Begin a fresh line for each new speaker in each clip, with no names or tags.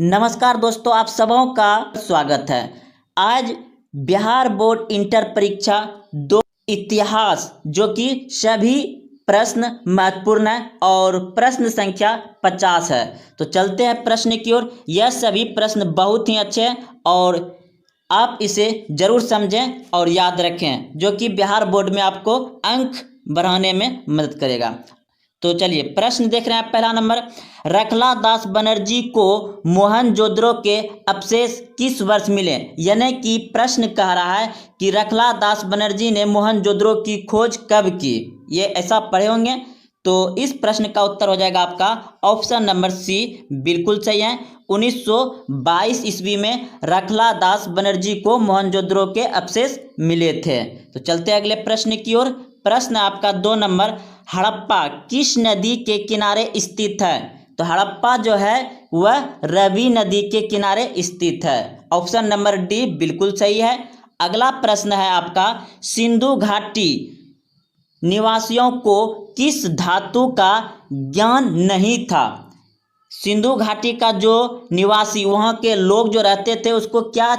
नमस्कार दोस्तों, आप सबों का स्वागत है। आज बिहार बोर्ड इंटर परीक्षा 2 इतिहास जो कि सभी प्रश्न महत्वपूर्ण है और प्रश्न संख्या 50 है। तो चलते हैं प्रश्न की ओर। यह सभी प्रश्न बहुत ही अच्छे हैं और आप इसे जरूर समझें और याद रखें, जो कि बिहार बोर्ड में आपको अंक बढ़ाने में मदद करेगा। तो चलिए प्रश्न देख रहे हैं। पहला नंबर, रखला दास बनर्जी को मोहनजोदड़ो के अवशेष किस वर्ष मिले? यानी कि प्रश्न कह रहा है कि रखला दास बनर्जी ने मोहनजोदड़ो की खोज कब की। ये ऐसा पढ़े होंगे। तो इस प्रश्न का उत्तर हो जाएगा आपका ऑप्शन नंबर सी, बिल्कुल सही है। 1922 ईस्वी में रखला दास बनर्जी को मोहनजोदड़ो के अवशेष मिले थे। तो चलते हैं अगले प्रश्न की ओर। प्रश्न आपका 2 नंबर, हड़प्पा किस नदी के किनारे स्थित है? तो हड़प्पा जो है वह रवि नदी के किनारे स्थित है। ऑप्शन नंबर डी बिल्कुल सही है। अगला प्रश्न है आपका, सिंधु घाटी निवासियों को किस धातु का ज्ञान नहीं था? सिंधु घाटी का जो निवासी, वहाँ के लोग जो रहते थे, उसको क्या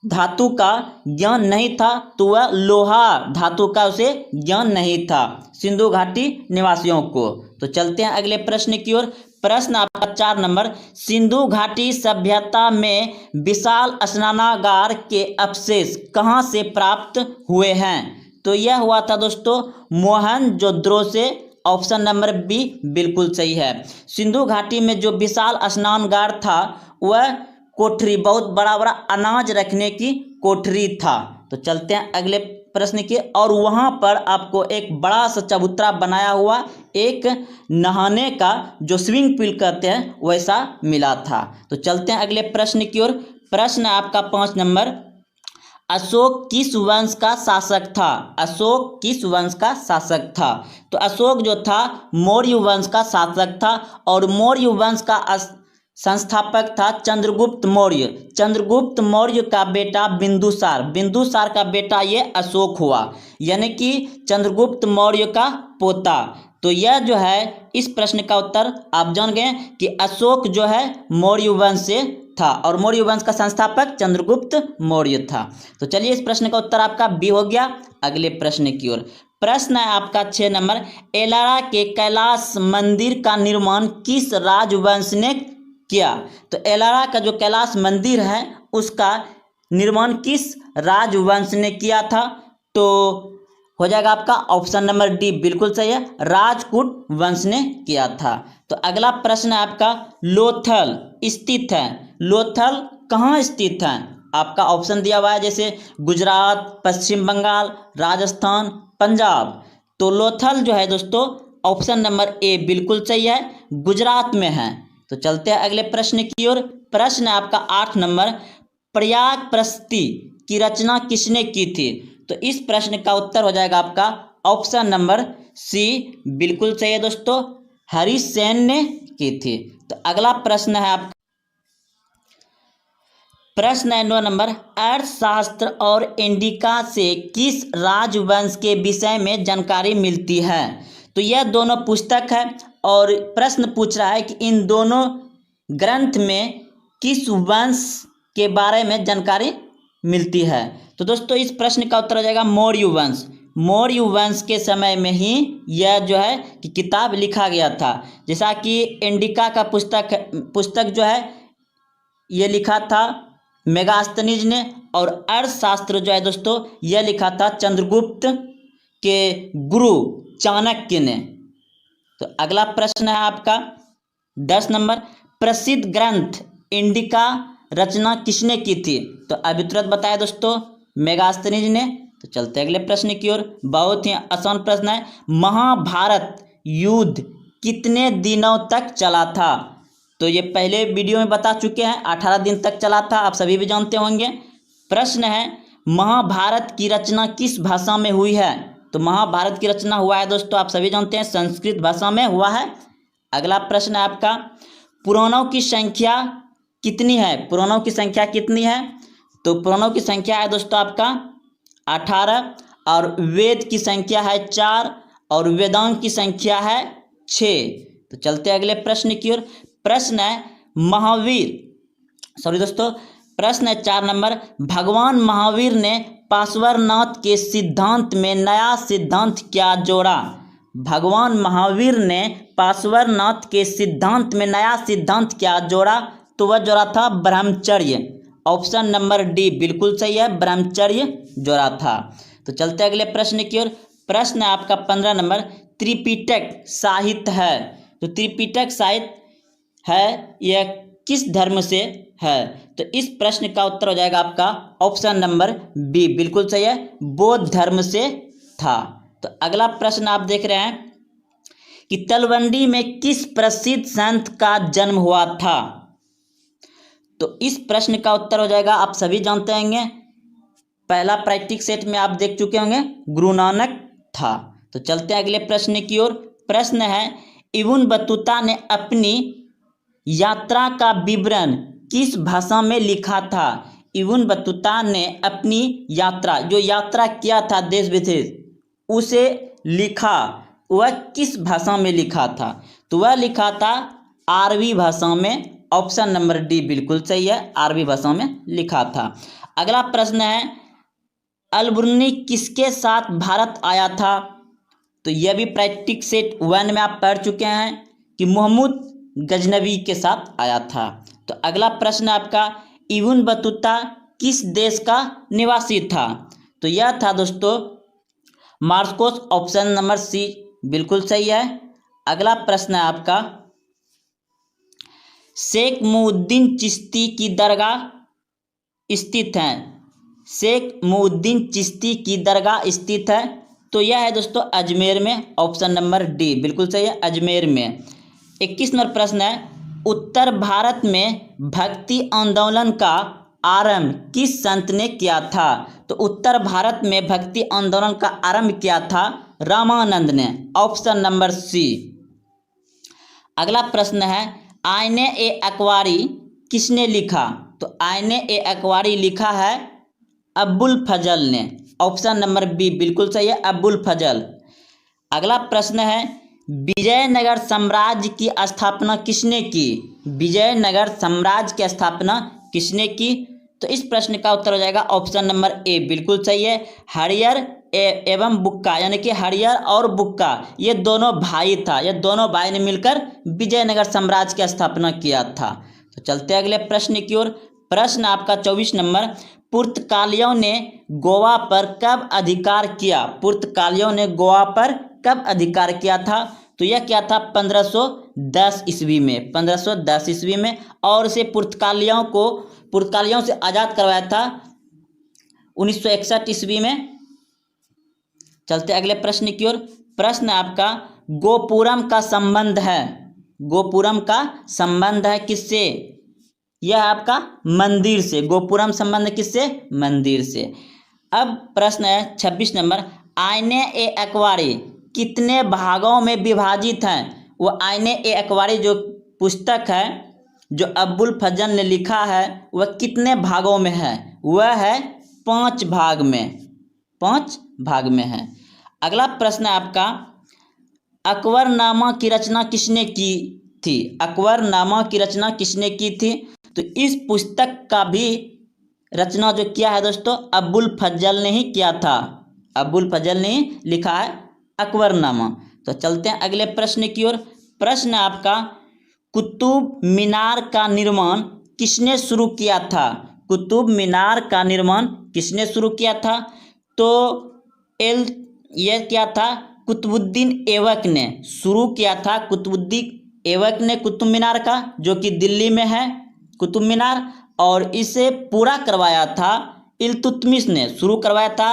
धातु का ज्ञान नहीं था? तो वह लोहा धातु का उसे ज्ञान नहीं था, सिंधु घाटी निवासियों को। तो चलते हैं अगले प्रश्न की ओर। प्रश्न आपका 4 नंबर, सिंधु घाटी सभ्यता में विशाल स्नानागार के अवशेष कहाँ से प्राप्त हुए हैं? तो यह हुआ था दोस्तों मोहनजोदड़ो से। ऑप्शन नंबर बी बिल्कुल सही है। सिंधु घाटी में जो विशाल स्नानागार था वह कोठरी, बहुत बड़ा बड़ा अनाज रखने की कोठरी था। तो चलते हैं अगले प्रश्न की। और वहाँ पर आपको एक बड़ा सा चबूतरा बनाया हुआ, एक नहाने का जो स्विमिंग पूल कहते हैं वैसा मिला था। तो चलते हैं अगले प्रश्न की ओर। प्रश्न आपका 5 नंबर, अशोक किस वंश का शासक था? अशोक किस वंश का शासक था? तो अशोक जो था मौर्य वंश का शासक था और मौर्य वंश का संस्थापक था चंद्रगुप्त मौर्य। चंद्रगुप्त मौर्य का बेटा बिंदुसार, बिंदुसार का बेटा ये अशोक हुआ, यानी कि चंद्रगुप्त मौर्य का पोता। तो यह जो है इस प्रश्न का उत्तर आप जान गए कि अशोक जो है मौर्य वंश से था और मौर्य वंश का संस्थापक चंद्रगुप्त मौर्य था। तो चलिए इस प्रश्न का उत्तर आपका बी हो गया। अगले प्रश्न की ओर। प्रश्न है आपका 6 नंबर, एलारा के कैलाश मंदिर का निर्माण किस राजवंश ने किया? तो एलारा का जो कैलाश मंदिर है उसका निर्माण किस राजवंश ने किया था? तो हो जाएगा आपका ऑप्शन नंबर डी बिल्कुल सही है, राजपूत वंश ने किया था। तो अगला प्रश्न है आपका, लोथल स्थित है। लोथल कहाँ स्थित है? आपका ऑप्शन दिया हुआ है जैसे गुजरात, पश्चिम बंगाल, राजस्थान, पंजाब। तो लोथल जो है दोस्तों ऑप्शन नंबर ए बिल्कुल सही है, गुजरात में है। तो चलते हैं अगले प्रश्न की ओर। प्रश्न है आपका 8 नंबर, प्रयागप्रस्ती की रचना किसने की थी? तो इस प्रश्न का उत्तर हो जाएगा आपका ऑप्शन नंबर सी, बिल्कुल सही है दोस्तों, हरिसेन ने की थी। तो अगला प्रश्न है आपका प्रश्न है 9 नंबर, अर्थशास्त्र और इंडिका से किस राजवंश के विषय में जानकारी मिलती है? तो यह दोनों पुस्तक है और प्रश्न पूछ रहा है कि इन दोनों ग्रंथ में किस वंश के बारे में जानकारी मिलती है। तो दोस्तों इस प्रश्न का उत्तर हो जाएगा मौर्य वंश। मौर्य वंश के समय में ही यह जो है कि किताब लिखा गया था। जैसा कि इंडिका का पुस्तक जो है ये लिखा था मेगास्थनीज ने, और अर्थशास्त्र जो है दोस्तों यह लिखा था चंद्रगुप्त के गुरु चाणक्य ने। तो अगला प्रश्न है आपका 10 नंबर, प्रसिद्ध ग्रंथ इंडिका रचना किसने की थी? तो अभी तुरंत बताया दोस्तों, मेगास्थनीज ने। तो चलते अगले प्रश्न की ओर। बहुत ही आसान प्रश्न है, महाभारत युद्ध कितने दिनों तक चला था? तो ये पहले वीडियो में बता चुके हैं, 18 दिन तक चला था, आप सभी भी जानते होंगे। प्रश्न है, महाभारत की रचना किस भाषा में हुई है? तो महाभारत की रचना हुआ है दोस्तों, आप सभी जानते हैं, संस्कृत भाषा में हुआ है। अगला प्रश्न है आपका, पुराणों की संख्या कितनी है? पुराणों की संख्या कितनी है? तो पुराणों की संख्या है दोस्तों आपका 18 और वेद की संख्या है 4 और वेदांग की संख्या है 6। तो चलते अगले प्रश्न की ओर। प्रश्न है, प्रश्न है 4 नंबर, भगवान महावीर ने पार्श्वनाथ के सिद्धांत में नया सिद्धांत क्या जोड़ा? भगवान महावीर ने पार्श्वनाथ के सिद्धांत में नया सिद्धांत क्या जोड़ा? तो वह जोड़ा था ब्रह्मचर्य। ऑप्शन नंबर डी बिल्कुल सही है, ब्रह्मचर्य जोड़ा था। तो चलते अगले प्रश्न की ओर। प्रश्न है आपका 15 नंबर, त्रिपिटक साहित्य है। तो त्रिपिटक साहित्य है यह किस धर्म से है? तो इस प्रश्न का उत्तर हो जाएगा आपका ऑप्शन नंबर बी बिल्कुल सही है, बौद्ध धर्म से था। तो अगला प्रश्न आप देख रहे हैं कि तलवंडी में किस प्रसिद्ध संत का जन्म हुआ था? तो इस प्रश्न का उत्तर हो जाएगा, आप सभी जानते होंगे, पहला प्रैक्टिस सेट में आप देख चुके होंगे, गुरु नानक था। तो चलते हैं अगले प्रश्न की ओर। प्रश्न है, इब्न बतूता ने अपनी यात्रा का विवरण किस भाषा में लिखा था? इब्न बतूता ने अपनी यात्रा, जो यात्रा किया था देश विदेश, उसे लिखा, वह किस भाषा में लिखा था? तो वह लिखा था अरबी भाषा में। ऑप्शन नंबर डी बिल्कुल सही है, अरबी भाषा में लिखा था। अगला प्रश्न है, अलबरूनी किसके साथ भारत आया था? तो यह भी प्रैक्टिस सेट 1 में आप पढ़ चुके हैं कि मुहम्मद गजनवी के साथ आया था। तो अगला प्रश्न आपका, इब्न बतूता किस देश का निवासी था? तो यह था दोस्तों मार्कोस। ऑप्शन नंबर सी बिल्कुल सही है। अगला प्रश्न है आपका, शेख मुहिउद्दीन चिश्ती की दरगाह स्थित है। शेख मुहिउद्दीन चिश्ती की दरगाह स्थित है, तो यह है दोस्तों अजमेर में। ऑप्शन नंबर डी बिल्कुल सही है, अजमेर में। 21 नंबर प्रश्न है, उत्तर भारत में भक्ति आंदोलन का आरंभ किस संत ने किया था? तो उत्तर भारत में भक्ति आंदोलन का आरंभ किया था रामानंद ने। Option number C. अगला प्रश्न है, आईने ए अकबारी किसने लिखा? तो आईने ए अकबारी लिखा है अबुल फजल ने। ऑप्शन नंबर बी बिल्कुल सही है, अबुल फजल। अगला प्रश्न है, विजयनगर साम्राज्य की स्थापना किसने की? विजयनगर साम्राज्य की स्थापना किसने की? तो इस प्रश्न का उत्तर हो जाएगा ऑप्शन नंबर ए बिल्कुल सही है, हरियर एवं बुक्का, यानी कि हरियर और बुक्का ये दोनों भाई था, ये दोनों भाई ने मिलकर विजयनगर साम्राज्य की स्थापना किया था। तो चलते अगले प्रश्न की ओर। प्रश्न आपका 24 नंबर, पुर्तगालियों ने गोवा पर कब अधिकार किया? पुर्तगालियों ने गोवा पर कब अधिकार किया था? तो यह क्या था 1510 ईस्वी में, 1510 ईस्वी में। और इसे पुर्तगालियों से आज़ाद करवाया था 1961 ईस्वी में। चलते अगले प्रश्न की ओर। प्रश्न आपका, गोपुरम का संबंध है, गोपुरम का संबंध है किससे? यह आपका मंदिर से। गोपुरम संबंध किससे? मंदिर से। अब प्रश्न है 26 नंबर, आईने ए अकबारी कितने भागों में विभाजित हैं? वो आईने ए अकबारी जो पुस्तक है जो अबुल फजल ने लिखा है वह कितने भागों में है? वह है 5 भाग में, 5 भाग में है। अगला प्रश्न है आपका, अकबरनामा की रचना किसने की थी? अकबरनामा की रचना किसने की थी? तो इस पुस्तक का भी रचना जो किया है दोस्तों अबुल फजल ने ही किया था, अबुल फजल ने ही लिखा है अकबरनामा। तो चलते हैं अगले प्रश्न की ओर। प्रश्न आपका, कुतुब मीनार का निर्माण किसने शुरू किया था? कुतुब मीनार का निर्माण किसने शुरू किया था? तो यह क्या था कुतुबुद्दीन ऐबक ने शुरू किया था। कुतुबुद्दीन ऐबक ने कुतुब मीनार का, जो कि दिल्ली में है कुतुब मीनार, और इसे पूरा करवाया था इल्तुतमिश ने। शुरू करवाया था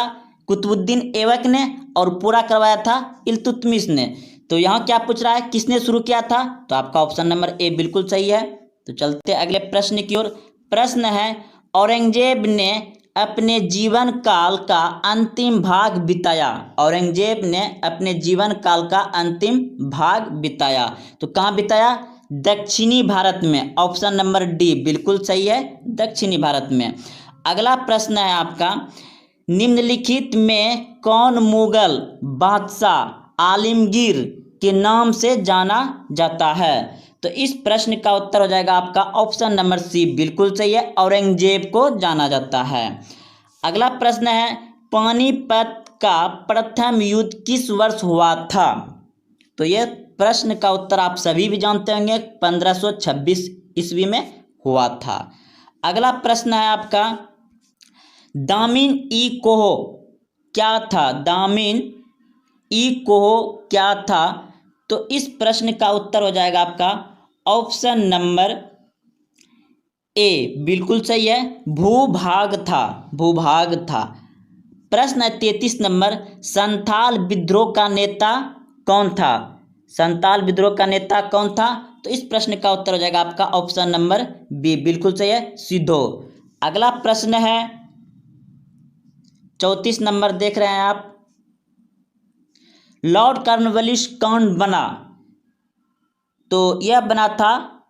कुतुबुद्दीन ऐबक ने और पूरा करवाया था इल्तुतमिश ने। तो यहाँ क्या पूछ रहा है, किसने शुरू किया था? तो आपका ऑप्शन नंबर ए बिल्कुल सही है। तो चलते अगले प्रश्न की ओर। प्रश्न है, औरंगजेब ने अपने जीवन काल का अंतिम भाग बिताया। औरंगजेब ने अपने जीवन काल का अंतिम भाग बिताया, तो कहाँ बिताया? दक्षिणी भारत में। ऑप्शन नंबर डी बिल्कुल सही है, दक्षिणी भारत में। अगला प्रश्न है आपका, निम्नलिखित में कौन मुगल बादशाह आलमगीर के नाम से जाना जाता है? तो तो इस प्रश्न का उत्तर हो जाएगा आपका ऑप्शन नंबर सी, बिल्कुल सही है, औरंगजेब को जाना जाता है। अगला प्रश्न है, पानीपत का प्रथम युद्ध किस वर्ष हुआ था? तो यह प्रश्न का उत्तर आप सभी भी जानते होंगे, 1526 ईस्वी में हुआ था। अगला प्रश्न है आपका, दामिन ई कोहो क्या था? दामिन ई कोहो क्या था? तो इस प्रश्न का उत्तर हो जाएगा आपका ऑप्शन नंबर ए, बिल्कुल सही है, भूभाग था, भूभाग था। प्रश्न है 33 नंबर, संथाल विद्रोह का नेता कौन था? संथाल विद्रोह का नेता कौन था? तो इस प्रश्न का उत्तर हो जाएगा आपका ऑप्शन नंबर बी, बिल्कुल सही है, सिद्धो। अगला प्रश्न है 34 नंबर देख रहे हैं आप, लॉर्ड कॉर्नवालिस कौन बना? तो यह बना था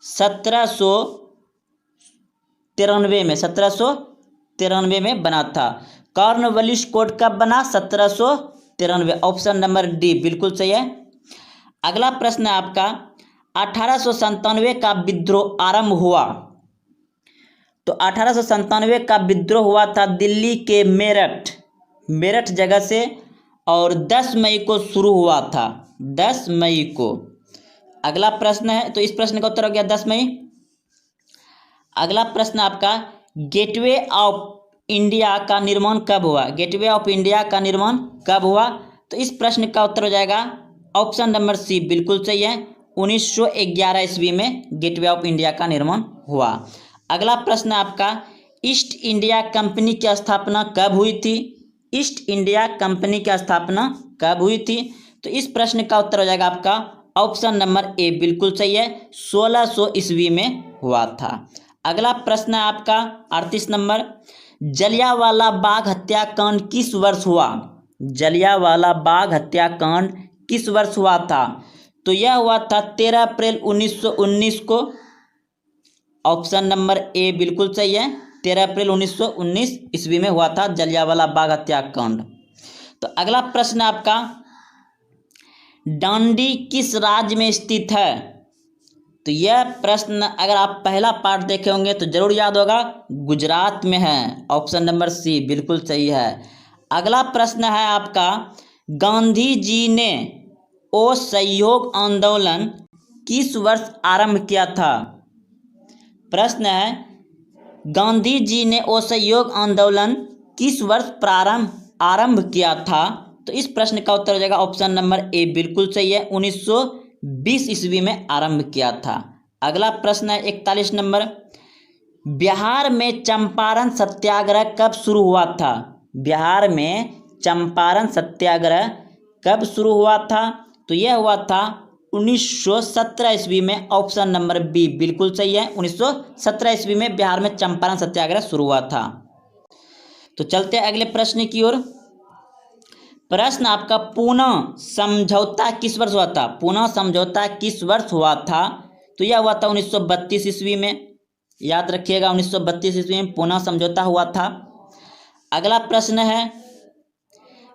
1793 में, 1793 में बना था। कॉर्नवालिस कोड कब बना? 1793, ऑप्शन नंबर डी, बिल्कुल सही है। अगला प्रश्न है आपका, 1897 का विद्रोह आरंभ हुआ। तो 1897 का विद्रोह हुआ था दिल्ली के मेरठ जगह से, और 10 मई को शुरू हुआ था, 10 मई को। अगला प्रश्न है, तो इस प्रश्न का उत्तर हो गया 10 मई। अगला प्रश्न आपका, गेटवे ऑफ इंडिया का निर्माण कब हुआ? गेटवे ऑफ इंडिया का निर्माण कब हुआ? तो इस प्रश्न का उत्तर हो जाएगा ऑप्शन नंबर सी, बिल्कुल सही है, 1911 ईस्वी में गेटवे ऑफ इंडिया का निर्माण हुआ। अगला प्रश्न आपका, ईस्ट इंडिया कंपनी की स्थापना कब हुई थी? ईस्ट इंडिया कंपनी की स्थापना कब हुई थी? तो इस प्रश्न का उत्तर हो जाएगा आपका ऑप्शन नंबर ए, बिल्कुल सही है, 1600 ईस्वी में हुआ था। अगला प्रश्न है आपका 38 नंबर, जलियांवाला बाग हत्याकांड किस वर्ष हुआ? जलियांवाला बाग हत्याकांड किस वर्ष हुआ था? तो यह हुआ था 13 अप्रैल 1919 को, ऑप्शन नंबर ए बिल्कुल सही है, 13 अप्रैल 1919 ईस्वी में हुआ था जलियांवाला बाग हत्याकांड। तो अगला प्रश्न आपका, डांडी किस राज्य में स्थित है? तो यह प्रश्न अगर आप पहला पार्ट देखे होंगे तो जरूर याद होगा, गुजरात में है, ऑप्शन नंबर सी बिल्कुल सही है। अगला प्रश्न है आपका, गांधी जी ने असहयोग आंदोलन किस वर्ष आरंभ किया था? प्रश्न है, गांधी जी ने असहयोग आंदोलन किस वर्ष आरंभ किया था? तो इस प्रश्न का उत्तर हो जाएगा ऑप्शन नंबर ए, बिल्कुल सही है, 1920 ईस्वी में आरंभ किया था। अगला प्रश्न है 41 नंबर, बिहार में चंपारण सत्याग्रह कब शुरू हुआ था? बिहार में चंपारण सत्याग्रह कब शुरू हुआ था? तो यह हुआ था 1917 ईस्वी में, ऑप्शन नंबर बी बिल्कुल सही है, 1917 ईस्वी में बिहार में चंपारण सत्याग्रह शुरू हुआ था। तो चलते हैं अगले प्रश्न की ओर। प्रश्न आपका, पूना समझौता किस वर्ष हुआ था? पूना समझौता किस वर्ष हुआ था? तो यह हुआ था 1932 ईस्वी में, याद रखिएगा 1932 ईस्वी में पूना समझौता हुआ था। अगला प्रश्न है,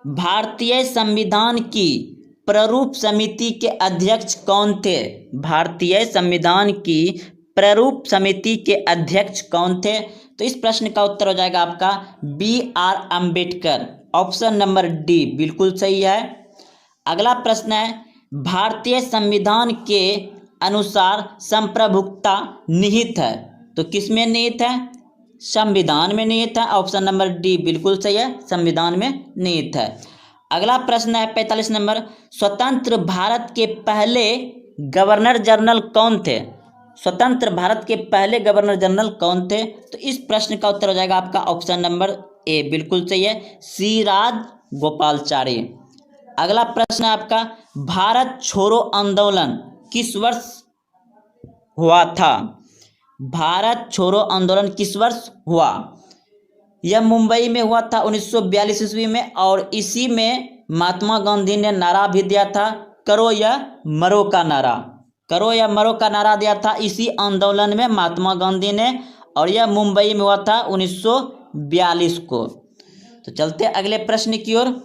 भारतीय संविधान की प्रारूप समिति के अध्यक्ष कौन थे? भारतीय संविधान की प्रारूप समिति के अध्यक्ष कौन थे? तो इस प्रश्न का उत्तर हो जाएगा आपका B.R. Ambedkar, option number D बिल्कुल सही है। अगला प्रश्न है, भारतीय संविधान के अनुसार संप्रभुता निहित है, तो किस में निहित है? संविधान में निहित है, ऑप्शन नंबर डी बिल्कुल सही है, संविधान में निहित है। अगला प्रश्न है 45 नंबर, स्वतंत्र भारत के पहले गवर्नर जनरल कौन थे? स्वतंत्र भारत के पहले गवर्नर जनरल कौन थे? तो इस प्रश्न का उत्तर हो जाएगा आपका ऑप्शन नंबर ए बिल्कुल सही है, सी राजगोपालाचारी। अगला प्रश्न है आपका, भारत छोड़ो आंदोलन किस वर्ष हुआ था? भारत छोड़ो आंदोलन किस वर्ष हुआ? यह मुंबई में हुआ था 1942 ईस्वी में, और इसी में महात्मा गांधी ने नारा भी दिया था, करो या मरो का नारा, करो या मरो का नारा दिया था इसी आंदोलन में महात्मा गांधी ने, और यह मुंबई में हुआ था 1942 को। तो चलते अगले प्रश्न की ओर।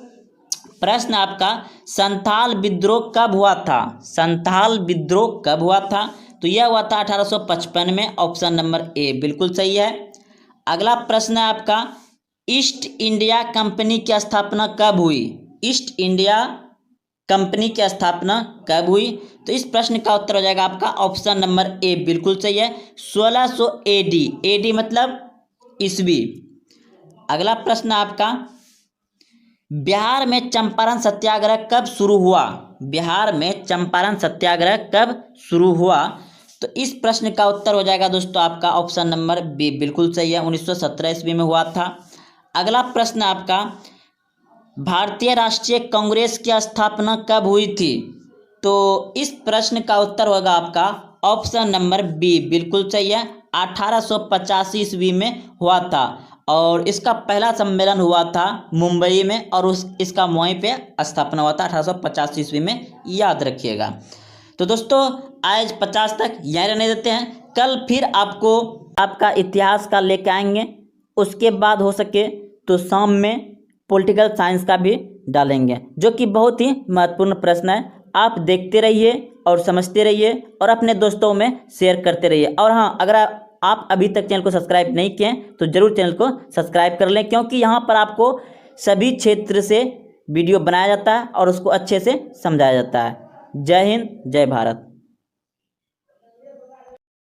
प्रश्न आपका, संथाल विद्रोह कब हुआ था? संथाल विद्रोह कब हुआ था? तो यह हुआ था 1855 में। ऑप्शन नंबर ए बिल्कुल सही है। अगला प्रश्न है आपका, ईस्ट इंडिया कंपनी की स्थापना कब हुई? ईस्ट इंडिया कंपनी की स्थापना कब हुई? तो इस प्रश्न का उत्तर हो जाएगा आपका ऑप्शन नंबर ए बिल्कुल सही है, 1600 एडी। एडी मतलब ईस्वी। अगला प्रश्न आपका, बिहार में चंपारण सत्याग्रह कब शुरू हुआ? बिहार में चंपारण सत्याग्रह कब शुरू हुआ? तो इस प्रश्न का उत्तर हो जाएगा दोस्तों आपका ऑप्शन नंबर बी बिल्कुल सही है, 1917 ईस्वी में हुआ था। अगला प्रश्न आपका, भारतीय राष्ट्रीय कांग्रेस की स्थापना कब हुई थी? तो इस प्रश्न का उत्तर होगा आपका ऑप्शन नंबर बी बिल्कुल सही है, 1885 ईस्वी में हुआ था और इसका पहला सम्मेलन हुआ था मुंबई में और इसका वहीं पे स्थापना हुआ था 1885 ईस्वी में, याद रखिएगा। तो दोस्तों आज 50 तक यहीं रहने देते हैं, कल फिर आपको आपका इतिहास का लेके आएंगे, उसके बाद हो सके तो शाम में पॉलिटिकल साइंस का भी डालेंगे, जो कि बहुत ही महत्वपूर्ण प्रश्न है। आप देखते रहिए और समझते रहिए और अपने दोस्तों में शेयर करते रहिए। और हाँ, अगर आप अभी तक चैनल को सब्सक्राइब नहीं किए तो ज़रूर चैनल को सब्सक्राइब कर लें, क्योंकि यहाँ पर आपको सभी क्षेत्र से वीडियो बनाया जाता है और उसको अच्छे से समझाया जाता है। जय हिंद, जय भारत।